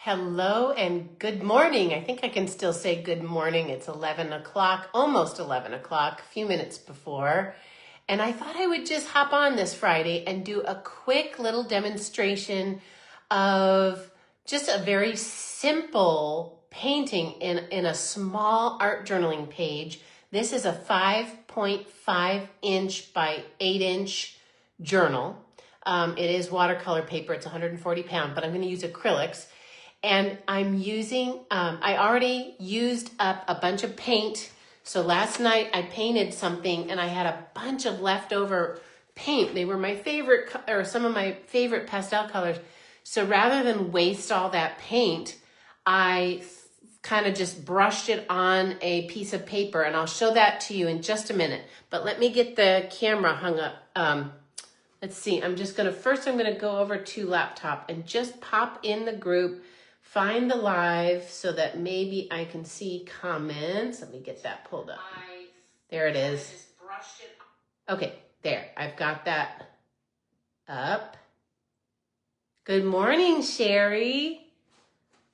Hello and good morning. I think I can still say good morning. It's 11 o'clock, almost 11 o'clock, a few minutes before. And I thought I would just hop on this Friday and do a quick little demonstration of just a very simple painting in a small art journaling page. This is a 5.5 inch by 8 inch journal. It is watercolor paper. It's 140 pounds, but I'm going to use acrylics. And I'm using, I already used up a bunch of paint. So last night I painted something and I had a bunch of leftover paint. They were my favorite, or some of my favorite pastel colors. So rather than waste all that paint, I kind of just brushed it on a piece of paper, and I'll show that to you in just a minute. But let me get the camera hung up. Let's see, I'm gonna go over to laptop and just pop in the group, find the live so that maybe I can see comments. Let me get that pulled up. There it is. Okay, there, I've got that up. Good morning, Sherry.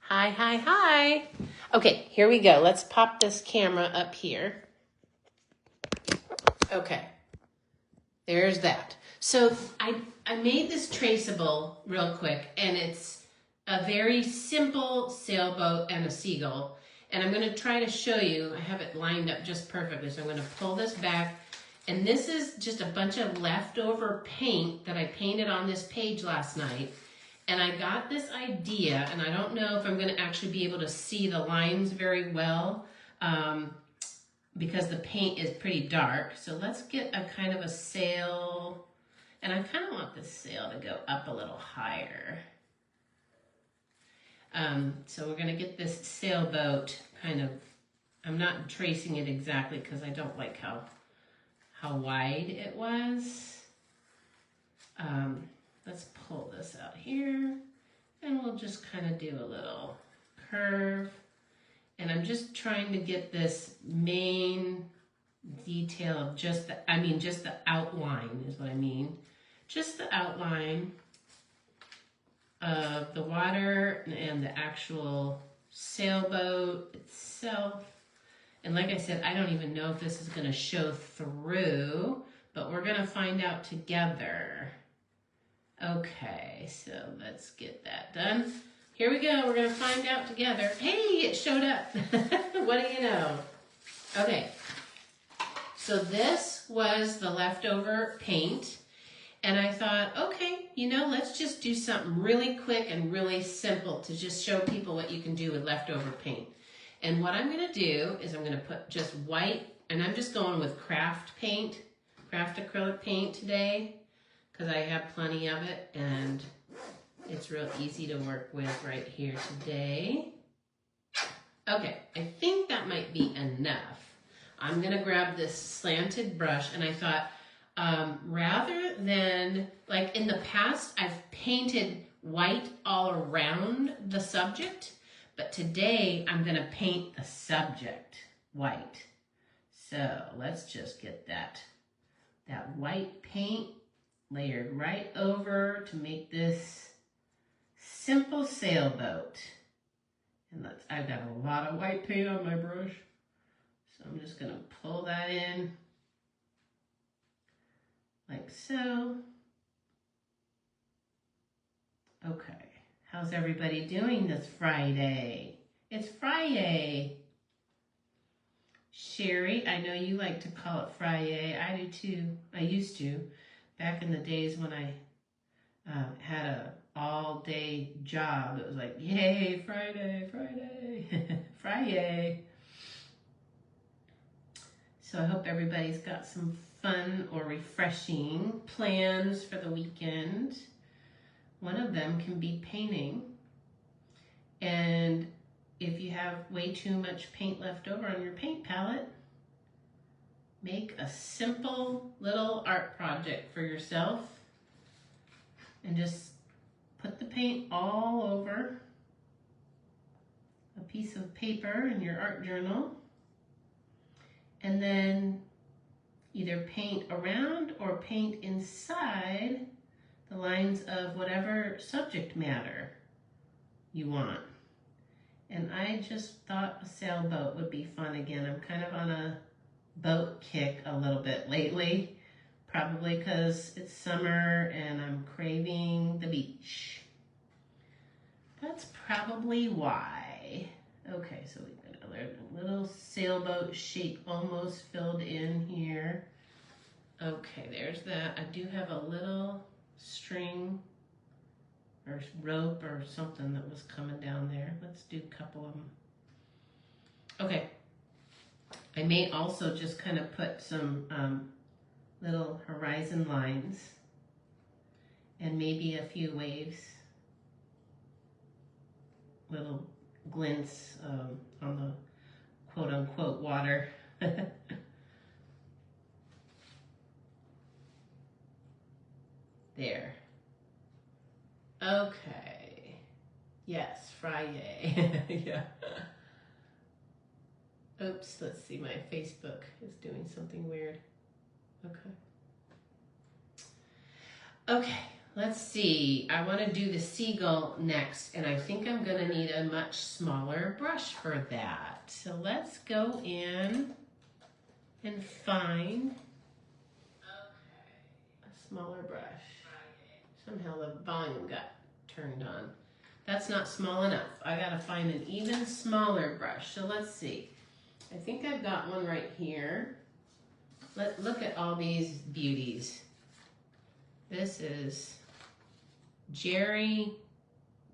Hi, hi, hi. Okay, here we go. Let's pop this camera up here. Okay, there's that. So I made this traceable real quick, and it's a very simple sailboat and a seagull. And I'm gonna try to show you, I have it lined up just perfectly. So I'm gonna pull this back, and this is just a bunch of leftover paint that I painted on this page last night. And I got this idea, and I don't know if I'm gonna actually be able to see the lines very well because the paint is pretty dark. So let's get a kind of a sail, and I kind of want this sail to go up a little higher. So we're gonna get this sailboat kind of, I'm not tracing it exactly because I don't like how wide it was. Let's pull this out here, and we'll just kind of do a little curve. And I'm just trying to get this main detail of just the outline is what I mean. Just the outline of the water and the actual sailboat itself. And like I said, I don't even know if this is going to show through, but we're going to find out together. Okay, so let's get that done. Here we go, we're gonna find out together. Hey, it showed up. What do you know? Okay, so this was the leftover paint, and I thought, okay, let's just do something really quick and really simple to just show people what you can do with leftover paint. And what I'm gonna do is I'm gonna put just white, and I'm just going with craft acrylic paint today, because I have plenty of it, and it's real easy to work with right here today. Okay, I think that might be enough. I'm gonna grab this slanted brush, and I thought, rather than, like in the past, I've painted white all around the subject, but today I'm gonna paint the subject white. So let's just get that white paint layered right over to make this simple sailboat. And I've got a lot of white paint on my brush, so I'm just gonna pull that in like so. Okay, how's everybody doing this Friday? It's Friday. Sherry, I know you like to call it Friday. I do too. I used to. Back in the days when I had a all-day job, it was like, yay, Friday, Friday, Friday. So I hope everybody's got some fun or refreshing plans for the weekend. One of them can be painting. And if you have way too much paint left over on your paint palette, make a simple little art project for yourself and just put the paint all over a piece of paper in your art journal, and then either paint around or paint inside the lines of whatever subject matter you want. And I just thought a sailboat would be fun again. I'm kind of on a boat kick a little bit lately. Probably because it's summer and I'm craving the beach. That's probably why. Okay, so we've got a little sailboat shape almost filled in here. Okay, there's that. I do have a little string or rope or something that was coming down there. Let's do a couple of them. Okay. I may also just kind of put some little horizon lines and maybe a few waves, little glints on the quote-unquote water. There. Okay. Yes, Friday. Yeah. Oops, let's see, my Facebook is doing something weird. Okay. Okay, let's see. I want to do the seagull next, and I think I'm going to need a much smaller brush for that. So let's go in and find a smaller brush. Somehow the volume got turned on. That's not small enough. I got to find an even smaller brush. So let's see. I think I've got one right here. Look at all these beauties. This is Jerry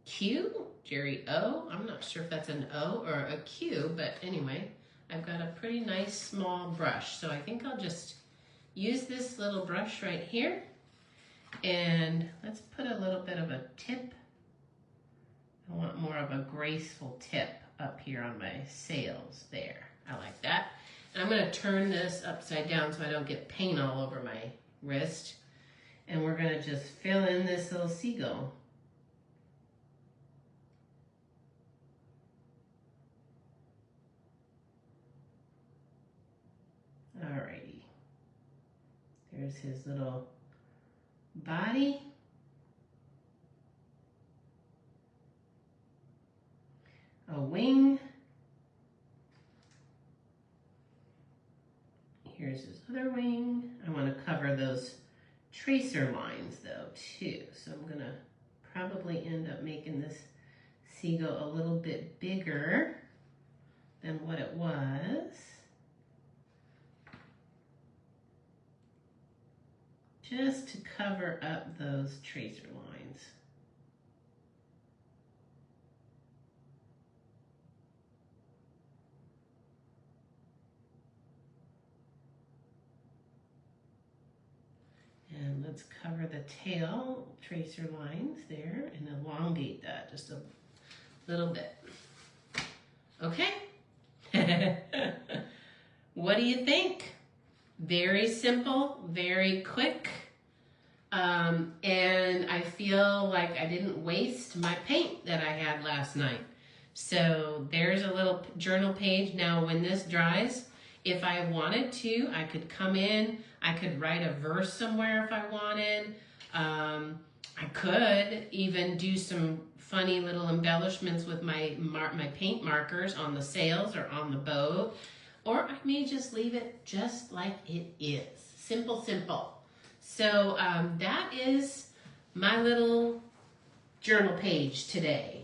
Q, Jerry O. I'm not sure if that's an O or a Q, but anyway, I've got a pretty nice small brush. So I think I'll just use this little brush right here. And let's put a little bit of a tip. I want more of a graceful tip up here on my sails there. I like that. And I'm going to turn this upside down so I don't get paint all over my wrist. And we're going to just fill in this little seagull. Alrighty. There's his little body. A wing. Here's his other wing. I want to cover those tracer lines though too. So I'm gonna probably end up making this seagull a little bit bigger than what it was. Just to cover up those tracer lines. And let's cover the tail tracer lines there and elongate that just a little bit. Okay? What do you think? Very simple, very quick. And I feel like I didn't waste my paint that I had last night. So there's a little journal page. Now when this dries, if I wanted to, I could come in, I could write a verse somewhere if I wanted. I could even do some funny little embellishments with my paint markers on the sails or on the boat. Or I may just leave it just like it is. Simple, simple. So that is my little journal page today.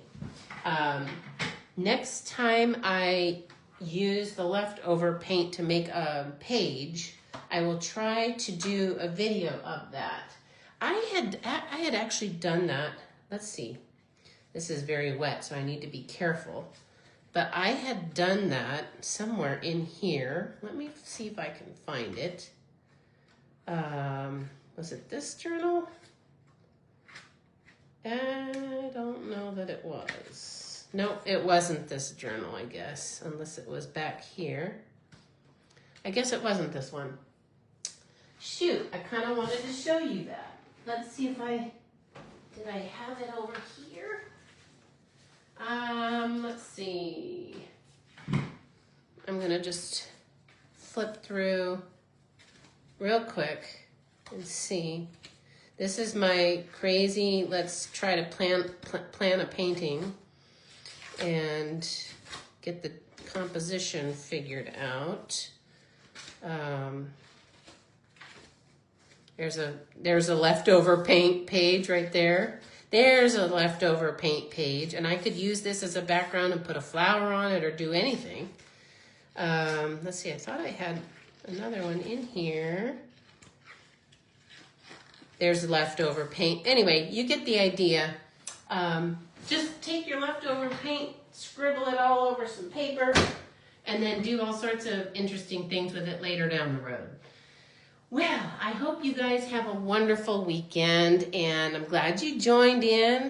Next time I use the leftover paint to make a page, I will try to do a video of that. I had actually done that. Let's see. This is very wet, so I need to be careful. But I had done that somewhere in here. Let me see if I can find it. Was it this journal? I don't know that it was. Nope, it wasn't this journal, I guess, unless it was back here. I guess it wasn't this one. Shoot, I kind of wanted to show you that. Let's see if did I have it over here? Let's see. I'm gonna just flip through real quick and see. This is my crazy, let's try to plan a painting. and get the composition figured out. There's a leftover paint page right there. There's a leftover paint page, and I could use this as a background and put a flower on it or do anything. Let's see, I thought I had another one in here. There's leftover paint. Anyway, you get the idea. Just take your leftover paint, scribble it all over some paper, and then do all sorts of interesting things with it later down the road. Well, I hope you guys have a wonderful weekend, and I'm glad you joined in.